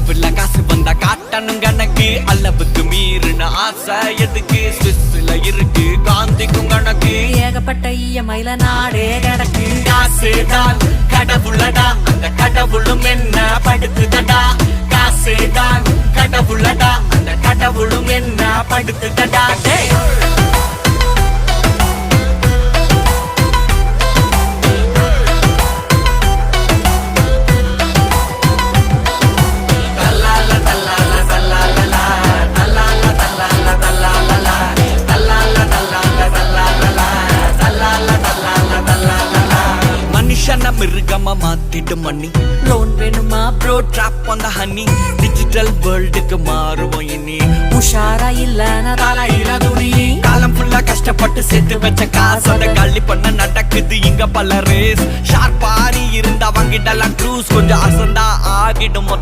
செலவுல காசு வந்தா காட்டணும் கணக்கு அளவுக்கு மீறின ஆசை எதுக்கு ஸ்விஸ்ல இருக்கு காந்திக்கும் கணக்கு ஏகப்பட்ட இஎம்ஐல நாடே கிடக்கு காசுதான் கடவுளடா அந்த கடவுளும் என்ன படுத்துதடா காசுதான் கடவுளடா அந்த கடவுளும் என்ன படுத்துதடா மிருகமா மாத்திட்டு மண்ணி லோன் வேணுமா bro drop on the honey digital வேர்ல்டுக்கு மாறுவோம் இனி உஷாரா இல்ல தலையில துணி காலம் ஃபுல்லா கஷ்டப்பட்டு சேர்த்து வச்ச காசோட கள்ளி பண்ண நடக்குது இங்க பல ரேஸ் ஷார்ப்பாரி இருந்தா வாங்கிடலாம் க்ரூஸ் கொஞ்சம் அசந்தா ஆகிடும்